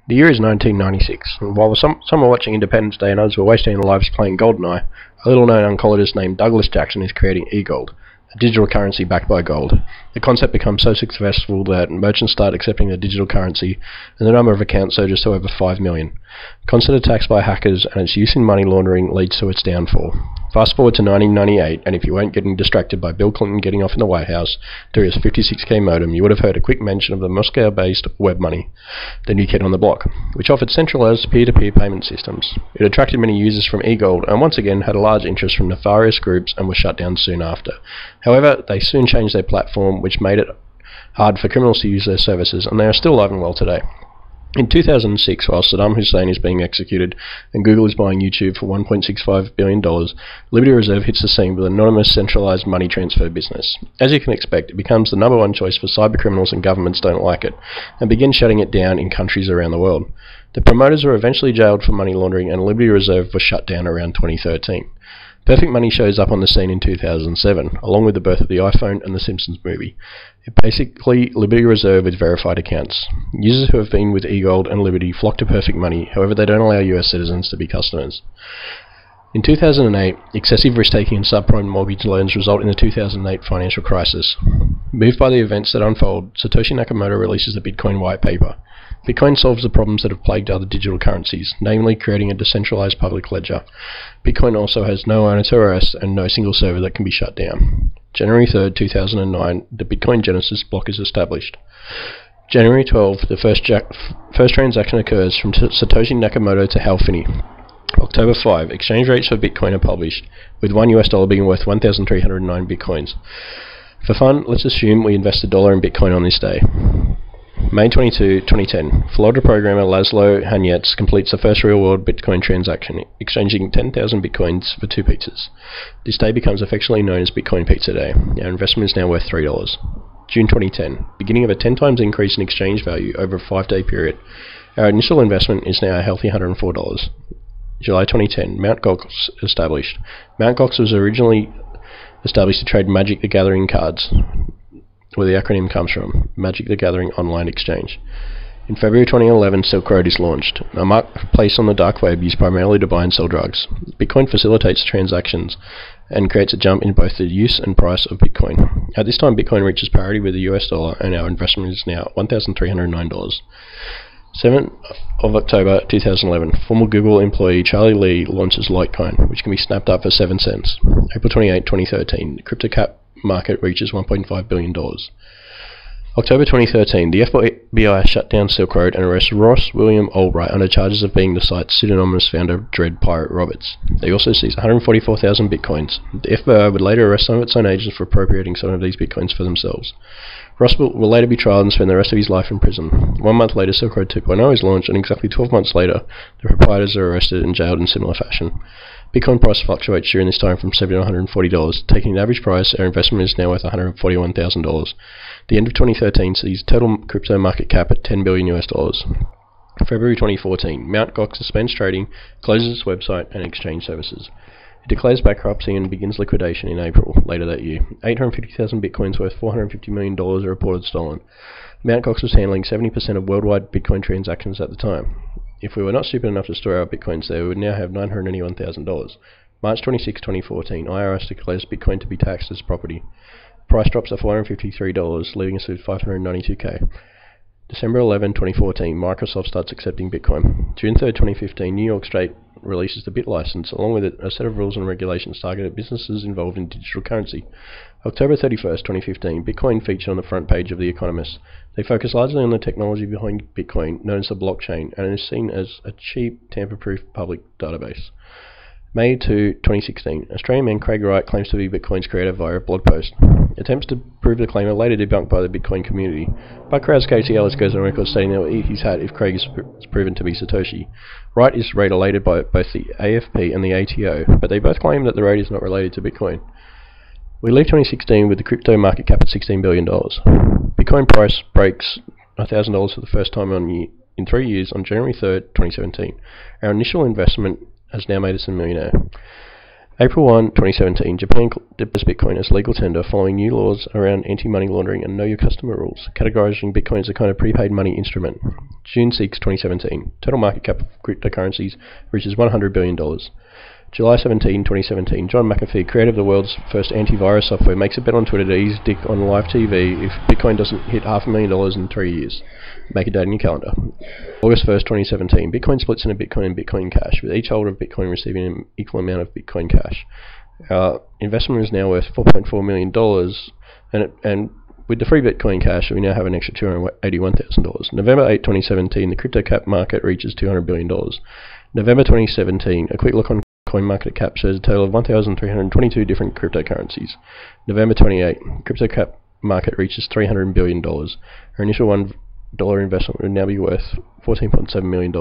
The year is 1996, and while some were watching Independence Day and others were wasting their lives playing GoldenEye, a little-known oncologist named Douglas Jackson is creating eGold, a digital currency backed by gold. The concept becomes so successful that merchants start accepting the digital currency, and the number of accounts surges to over 5 million. Constant attacks by hackers and its use in money laundering leads to its downfall. Fast forward to 1998, and if you weren't getting distracted by Bill Clinton getting off in the White House through his 56K modem, you would have heard a quick mention of the Moscow-based WebMoney, the new kid on the block, which offered centralized peer-to-peer payment systems. It attracted many users from eGold, and once again had a large interest from nefarious groups and was shut down soon after. However, they soon changed their platform, which made it hard for criminals to use their services, and they are still alive and well today. In 2006, while Saddam Hussein is being executed and Google is buying YouTube for $1.65 billion, Liberty Reserve hits the scene with an anonymous centralized money transfer business. As you can expect, it becomes the #1 choice for cybercriminals, and governments don't like it, and begin shutting it down in countries around the world. The promoters were eventually jailed for money laundering, and Liberty Reserve was shut down around 2013. Perfect Money shows up on the scene in 2007, along with the birth of the iPhone and the Simpsons movie. It's basically Liberty Reserve with verified accounts. Users who have been with eGold and Liberty flock to Perfect Money, however they don't allow US citizens to be customers. In 2008, excessive risk-taking and subprime mortgage loans result in the 2008 financial crisis. Moved by the events that unfold, Satoshi Nakamoto releases the Bitcoin white paper. Bitcoin solves the problems that have plagued other digital currencies, namely creating a decentralized public ledger. Bitcoin also has no owner to arrest and no single server that can be shut down. January 3rd, 2009, the Bitcoin Genesis block is established. January 12th, the first transaction occurs from Satoshi Nakamoto to Hal Finney. October 5, exchange rates for Bitcoin are published, with $1 being worth 1,309 Bitcoins. For fun, let's assume we invest $1 in Bitcoin on this day. May 22, 2010, Florida programmer Laszlo Hanyecz completes the first real-world Bitcoin transaction, exchanging 10,000 Bitcoins for 2 pizzas. This day becomes affectionately known as Bitcoin Pizza Day. Our investment is now worth $3. June 2010, beginning of a 10 times increase in exchange value over a 5-day period. Our initial investment is now a healthy $104. July 2010, Mt. Gox established. Mt. Gox was originally established to trade Magic the Gathering cards, where the acronym comes from, Magic the Gathering Online Exchange. In February 2011, Silk Road is launched, a marketplace on the dark web used primarily to buy and sell drugs. Bitcoin facilitates transactions and creates a jump in both the use and price of Bitcoin. At this time, Bitcoin reaches parity with the US dollar, and our investment is now $1,309. 7th of October 2011, former Google employee Charlie Lee launches Litecoin, which can be snapped up for 7 cents. April 28, 2013, the CryptoCap market reaches $1.5 billion. October 2013, the FBI shut down Silk Road and arrests Ross William Albright under charges of being the site's pseudonymous founder, Dread Pirate Roberts. They also seized 144,000 bitcoins. The FBI would later arrest some of its own agents for appropriating some of these bitcoins for themselves. Ross will later be trialed and spend the rest of his life in prison. 1 month later, Silk Road 2.0 is launched, and exactly 12 months later, the proprietors are arrested and jailed in similar fashion. Bitcoin price fluctuates during this time from $70 to $140. Taking the average price, our investment is now worth $141,000. The end of 2013 sees total crypto market cap at $10 billion US. February 2014, Mt. Gox suspends trading, closes its website and exchange services. It declares bankruptcy and begins liquidation in April later that year. 850,000 bitcoins worth $450 million are reported stolen. Mt. Gox was handling 70% of worldwide Bitcoin transactions at the time. If we were not stupid enough to store our bitcoins there, we would now have $981,000. March 26, 2014, IRS declares Bitcoin to be taxed as property. Price drops to $453, leaving us with $592K. December 11, 2014, Microsoft starts accepting Bitcoin. June 3, 2015, New York State releases the BitLicense, along with it a set of rules and regulations targeted at businesses involved in digital currency. October 31st, 2015, Bitcoin featured on the front page of The Economist. They focus largely on the technology behind Bitcoin, known as the blockchain, and is seen as a cheap, tamper-proof public database. May 2, 2016, Australian man Craig Wright claims to be Bitcoin's creator via a blog post. Attempts to prove the claim are later debunked by the Bitcoin community, but crowds Casey Ellis goes on record stating that he'll eat his hat if Craig is proven to be Satoshi. Wright is related by both the AFP and the ATO, but they both claim that the raid is not related to Bitcoin. We leave 2016 with the crypto market cap at $16 billion. Bitcoin price breaks $1,000 for the first time in 3 years on January 3rd, 2017. Our initial investment has now made us a millionaire. April 1, 2017, Japan declares Bitcoin as legal tender following new laws around anti-money laundering and know your customer rules, categorizing Bitcoin as a kind of prepaid money instrument. June 6, 2017. Total market cap of cryptocurrencies reaches $100 billion. July 17, 2017. John McAfee, creator of the world's first antivirus software, makes a bet on Twitter to ease dick on live TV if Bitcoin doesn't hit $500,000 in 3 years. Make a date in your calendar. August 1st, 2017. Bitcoin splits into Bitcoin and Bitcoin Cash, with each holder of Bitcoin receiving an equal amount of Bitcoin Cash. Our investment is now worth $4.4 million, and with the free Bitcoin Cash, we now have an extra $281,000. November 8, 2017, the crypto cap market reaches $200 billion. November 2017, a quick look on CoinMarketCap shows a total of 1,322 different cryptocurrencies. November 28, crypto cap market reaches $300 billion. Our initial $1 investment would now be worth $14.7 million.